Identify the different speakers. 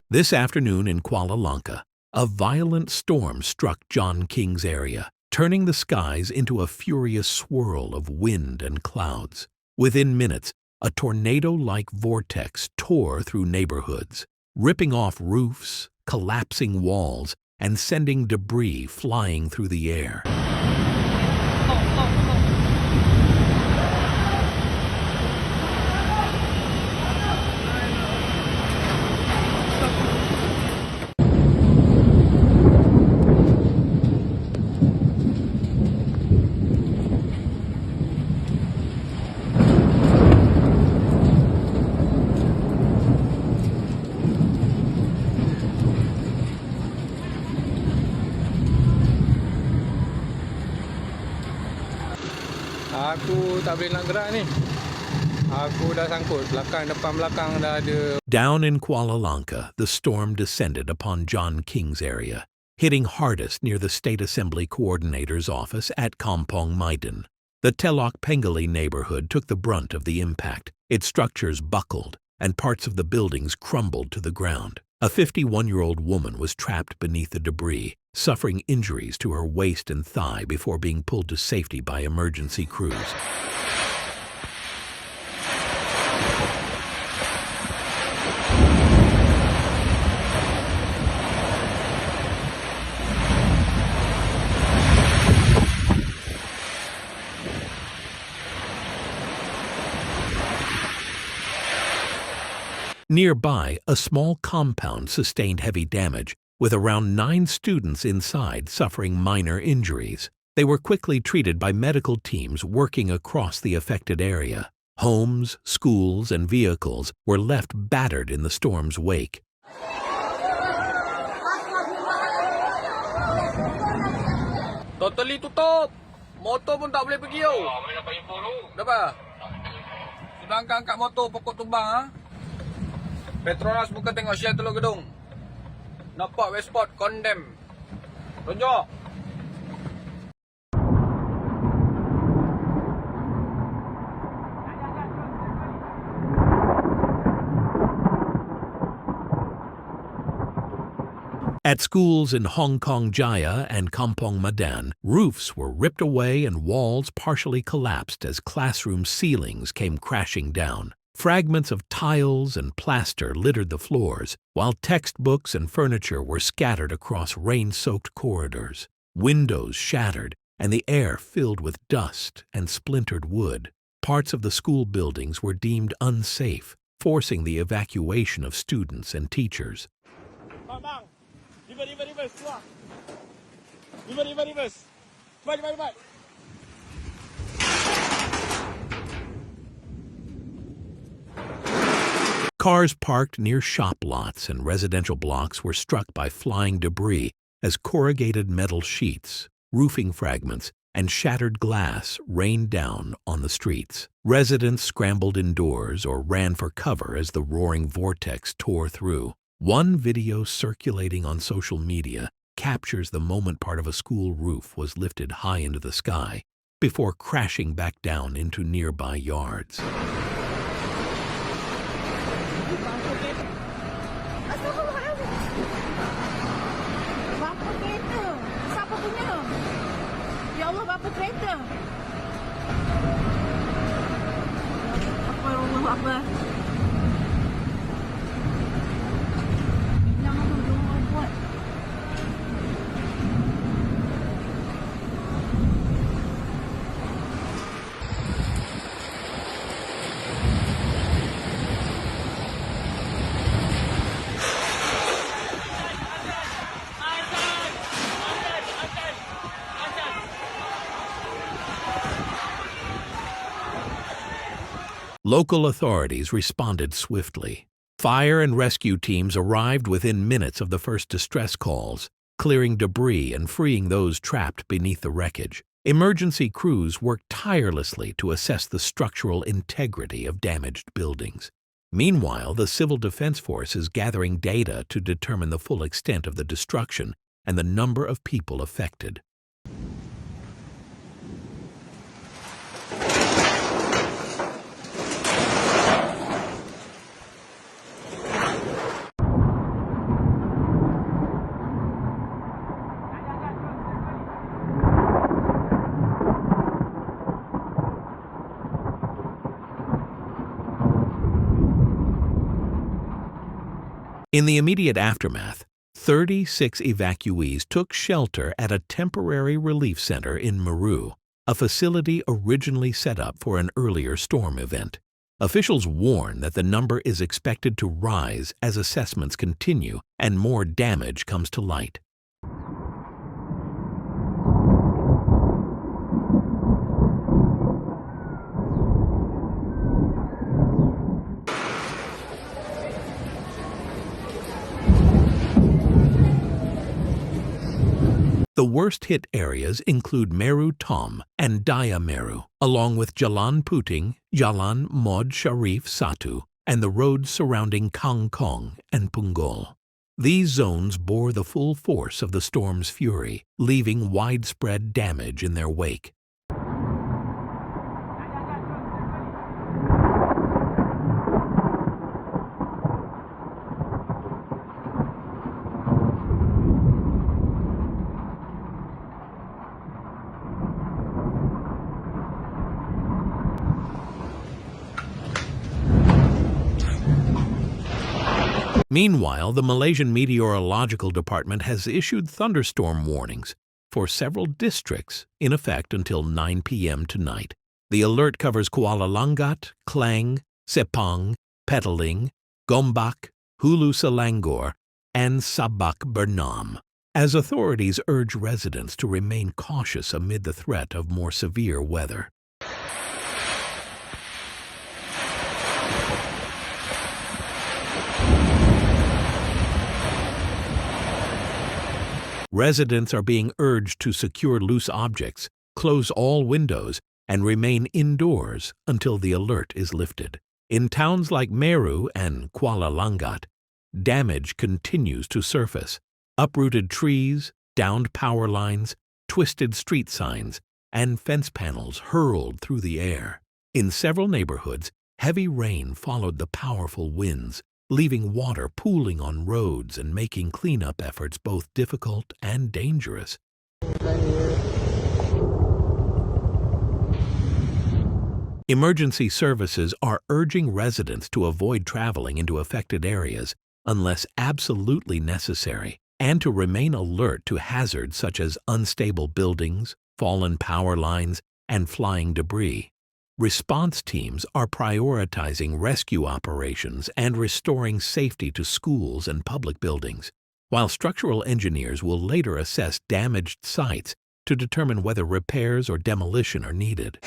Speaker 1: This afternoon in Kuala Lanka, a violent storm struck John King's area, turning the skies into a furious swirl of wind and clouds. Within minutes, a tornado-like vortex tore through neighborhoods, ripping off roofs, collapsing walls, and sending debris flying through the air.
Speaker 2: Aku tak boleh nak gerak ni. Aku dah sangkut belakang depan belakang dah ada.
Speaker 1: Down in Kuala Lanka, the storm descended upon John King's area, hitting hardest near the State Assembly Coordinator's office at Kampong Maiden. The Telok Pengelly neighborhood took the brunt of the impact. Its structures buckled, and parts of the buildings crumbled to the ground. A 51-year-old woman was trapped beneath the debris, suffering injuries to her waist and thigh before being pulled to safety by emergency crews. Nearby, a small compound sustained heavy damage, with around 9 students inside suffering minor injuries. They were quickly treated by medical teams working across the affected area. Homes, schools, and vehicles were left battered in the storm's wake.
Speaker 2: Totally tutup. Motor pun tak boleh pergi tau. Kenapa? Sedangkan kat motor pokok tumbang ha. Petronas bukan tengok share Teluk Gedung. Nampak Westport condemn. Tunjuk.
Speaker 1: At schools in Hong Kong Jaya and Kampong Maiden, roofs were ripped away and walls partially collapsed as classroom ceilings came crashing down. Fragments of tiles and plaster littered the floors, while textbooks and furniture were scattered across rain-soaked corridors. Windows shattered, and the air filled with dust and splintered wood. Parts of the school buildings were deemed unsafe, forcing the evacuation of students and teachers. Cars parked near shop lots and residential blocks were struck by flying debris as corrugated metal sheets, roofing fragments, and shattered glass rained down on the streets. Residents scrambled indoors or ran for cover as the roaring vortex tore through. One video circulating on social media captures the moment part of a school roof was lifted high into the sky before crashing back down into nearby yards. Local authorities responded swiftly. Fire and rescue teams arrived within minutes of the first distress calls, clearing debris and freeing those trapped beneath the wreckage. Emergency crews worked tirelessly to assess the structural integrity of damaged buildings. Meanwhile, the Civil Defense Force is gathering data to determine the full extent of the destruction and the number of people affected. In the immediate aftermath, 36 evacuees took shelter at a temporary relief center in Meru, a facility originally set up for an earlier storm event. Officials warn that the number is expected to rise as assessments continue and more damage comes to light. The worst-hit areas include Meru Tom and Daya Meru, along with Jalan Puting, Jalan Mod Sharif Satu, and the roads surrounding Kangkong and Punggol. These zones bore the full force of the storm's fury, leaving widespread damage in their wake. Meanwhile, the Malaysian Meteorological Department has issued thunderstorm warnings for several districts in effect until 9 p.m. tonight. The alert covers Kuala Lanka, Klang, Sepang, Petaling, Gombak, Hulu Selangor, and Sabak Bernam, as authorities urge residents to remain cautious amid the threat of more severe weather. Residents are being urged to secure loose objects, close all windows, and remain indoors until the alert is lifted. In towns like Meru and Kuala Lanka, damage continues to surface. Uprooted trees, downed power lines, twisted street signs, and fence panels hurled through the air. In several neighborhoods, heavy rain followed the powerful winds, leaving water pooling on roads and making cleanup efforts both difficult and dangerous. Emergency services are urging residents to avoid traveling into affected areas unless absolutely necessary, and to remain alert to hazards such as unstable buildings, fallen power lines, and flying debris. Response teams are prioritizing rescue operations and restoring safety to schools and public buildings, while structural engineers will later assess damaged sites to determine whether repairs or demolition are needed.